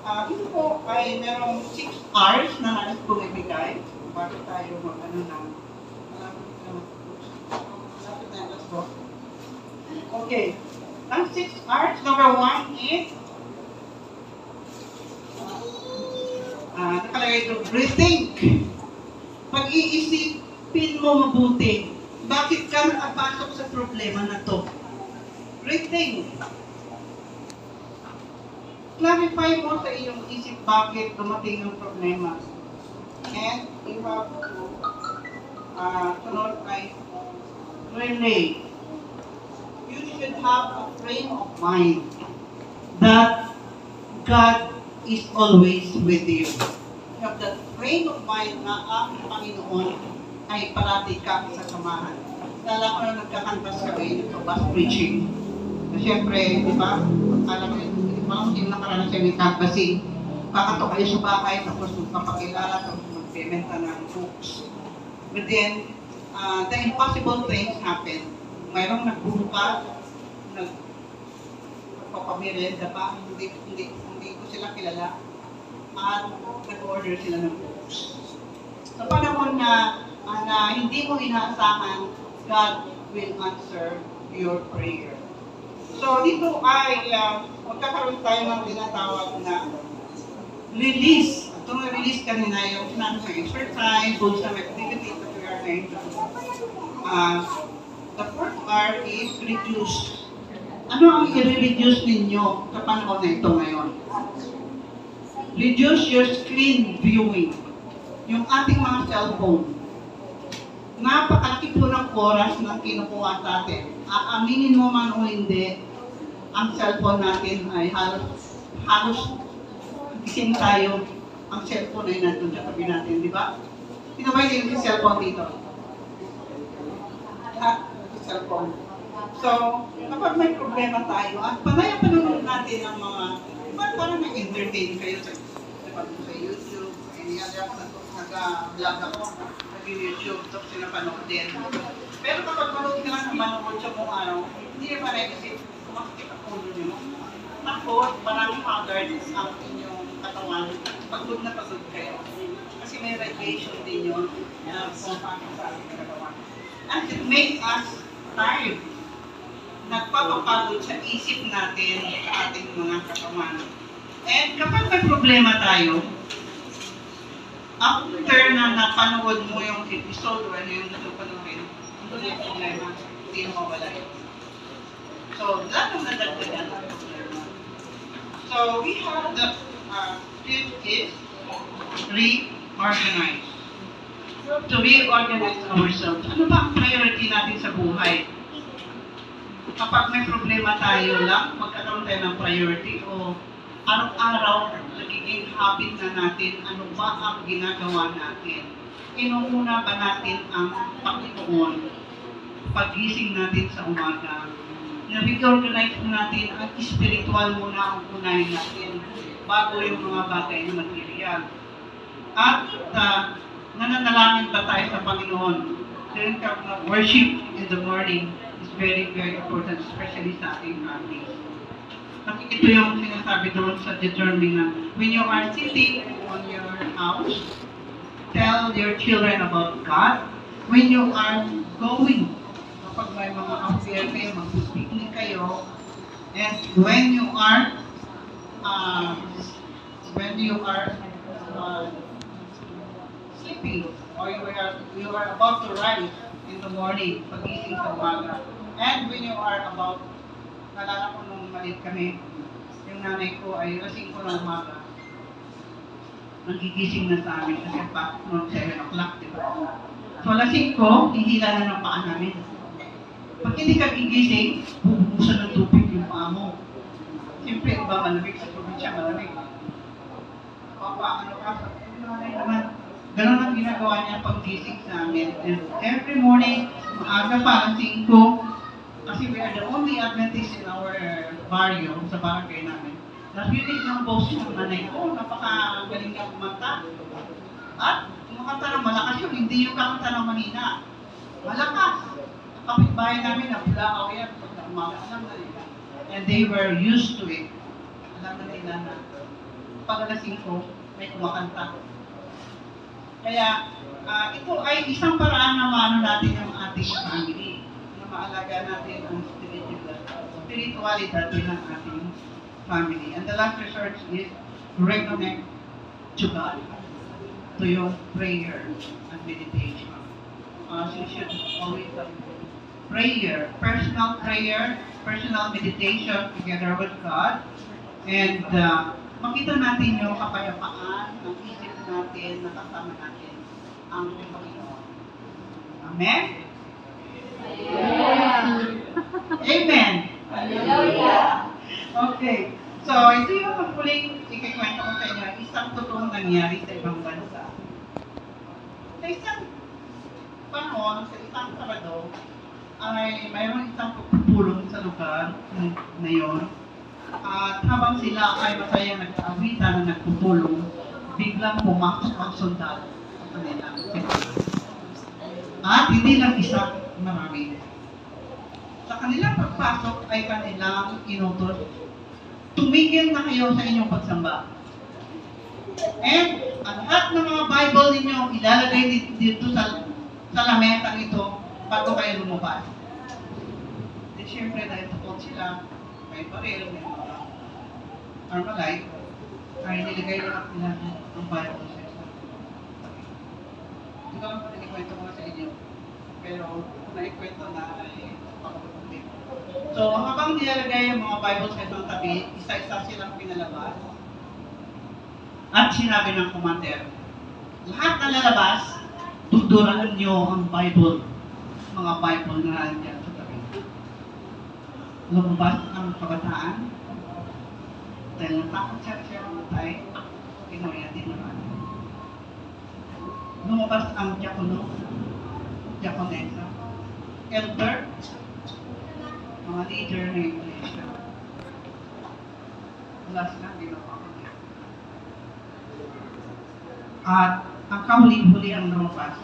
Ito po ay merong 6 hours na nais kong ibigay bago tayo mag-ano na. Let's go. Okay. Ang 6 hours, number 1 is nakalagay ito, rethink. Pag-iisipin mo mabuti, bakit ka nakapasok sa problema na to? Rethink. Clarify mo sa iyong isip bakit dumating yung problema. And you have to sunod ay relay. You should have a frame of mind that God is always with you. You have that frame of mind na ang Panginoon ay parati ka sa samahan. Lalo ko na nagkakantas kami dito, bus preaching. Na siyempre, di ba, alam mo, mga hindi nakaranas siya may canvassing. Kakato kayo sa bahay, tapos magpapakilala, tapos magpementa ng books. But then, the impossible things happen. Mayroong nagbubuka, nagpapamerienda pa, hindi ko sila kilala, at nag-order sila ng books. Sa panahon na hindi mo inaasahan, God will answer your prayer. So dito ay magkakaroon tayo ng tinatawag na release. Itong release kanina yung sinabi sa exercise, good sa activity that we are going to do. The first R is reduce. Ano ang i-reduce ninyo sa panahon na ito ngayon? Reduce your screen viewing. Yung ating mga cellphone. Napakalaki po ng oras na kinukuha sa atin. Aaminin mo man o hindi, ang cellphone natin ay halos gising tayo. Ang cellphone ay nandun sa tabi natin, di ba? Sino ba yung cellphone dito? Cellphone. So, kapag may problema tayo, at panay-panunod natin ang mga, diba parang nag-entertain kayo sa YouTube, any other, nag-vlog ako, nag-YouTube, tapos sinapanood din. Pero kapag manood ka lang sa manood sa kung ano, hindi naman ay kasi kumakit ang ulo nyo. Tapos, maraming hazards ang inyong katawan, pagod na pagod kayo. Kasi may radiation din yun, kung paano sa ating katawan. And it makes us tired. Nagpapapagod sa isip natin sa ating mga katawan. And kapag may problema tayo, after na napanood mo yung episode o ano yung natupanoorin, doon yung problema, hindi na mawala yun. So, lalong nadagdagan ang problema. So, we have the fifth is reorganize. To reorganize ourselves. Ano ba ang priority natin sa buhay? Kapag may problema tayo lang, magkakaroon tayo ng priority o araw-araw nagiging habit na natin ano ba ang ginagawa natin. Inuuna ba natin ang Panginoon pagising natin sa umaga? Na-reorganize natin ang spiritual muna ang unahin natin bago yung mga bagay na material. At nananalangin ba tayo sa Panginoon? During worship in the morning is very, very important, especially sa ating families. Ito yung sinasabi doon sa determinant. When you are sitting on your house, tell your children about God. When you are going, kapag may mga affair kayo, mag-picnic kayo, and when you are sleeping, or you are about to rise in the morning, pagising sa umaga, and when you are about, nalala ko nung maliit kami, yung nanay ko ay lasing ko ng umaga, nagigising na sa amin kasi pa noong 7 o'clock, di ba? So lasing ko, hihila na ng paa namin. Pag hindi ka gigising, bubusan ng tubig yung paa mo. Siyempre, iba malamig sa probinsya, malamig. Papa, ano ka? Nanay naman. Ganun ang ginagawa niya pag-gising sa amin. And every morning, maaga pa, lasing ko, kasi we are the only Adventists in our barrio, sa barangay namin. Narinig ng boss yung nanay ko, napakagaling niya kumanta. At kumakanta ng malakas yun, hindi yung kakanta ng mahina. Malakas. Kapitbahay namin, napulakaw yan, pag umaga, alam na nila. And they were used to it. Alam na nila na pag alas 5, may kumakanta. Kaya, ito ay isang paraan na maano natin yung ating family, na maalaga natin ang spiritualidad ng ating family. And the last research is reconnect to God, to your prayer and meditation. So you should always have prayer, personal meditation together with God, and makita natin yung kapayapaan ng isip natin, nakasama natin ang Panginoon. Amen? Amen! Hallelujah. Okay. So, ito yung huling ikikwento ko sa inyo, isang totoong nangyari sa ibang bansa. Sa isang panahon, sa isang Sabado, ay mayroong isang pagpupulong sa lugar na yon. At habang sila ay masayang nag-aawitan na nagpupulong, biglang pumasok ang sundalo sa kanilang simbahan. At hindi lang isa, marami. Sa kanilang pagpasok ay kanilang inutos, tumigil na kayo sa inyong pagsamba. And ang lahat ng mga Bible ninyo ilalagay dito sa lametang ito bago kayo lumabas. At syempre dahil tukod sila, may baril, may mga armalite, ay nilagay lahat nila ang Bible sa isa. Ito ang panikwento ko sa inyo. Pero kung naikwento na ay pakabutin. So habang nilalagay ang mga Bible sa isang tabi, isa-isa silang pinalabas. At sinabi ng commander, lahat na lalabas, tuduraan nyo ang Bible. Mga Bible na nandiyan sa tabi. Lumabas ang kabataan. Dahil natakot siya mamatay, pinuya din naman. Lumabas ang diakono, diakonesa, elder, mga leader ng iglesia. Last na, ginawa ko niya. At ang kahuli-huli ang lumabas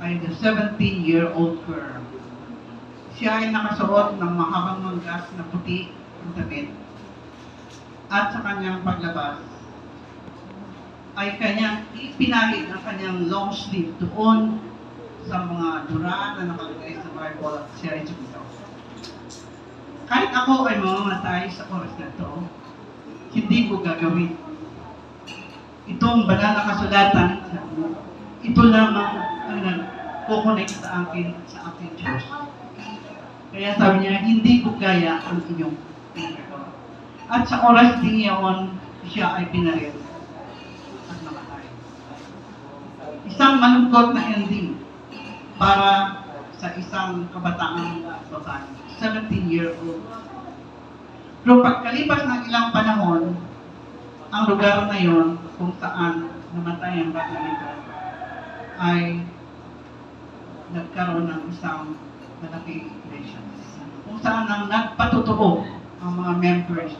ay the 17-year-old girl. Siya ay nakasuot ng mahabang manggas na puti ang damit. At sa kanyang paglabas, ay kanyang ipinahid ang kanyang long sleeve doon sa mga dura na nakalagay sa Bible at siya ay sumigaw. Kahit ako ay mamamatay sa oras na ito, hindi ko gagawin. Itong banal na kasulatan, ito lamang ang nag-connect sa aking Diyos. Kaya sabi niya, hindi ko kaya ang inyong ginagawa. At sa oras din iyon, siya ay pinaril at namatay. Isang malungkot na ending para sa isang kabataang babae, 17-year-old. Pero pagkalipas ng ilang panahon, ang lugar na yon kung saan namatay ang bata nito ay nagkaroon ng isang malaking iglesia. Kung saan ang nagpatotoo ang mga members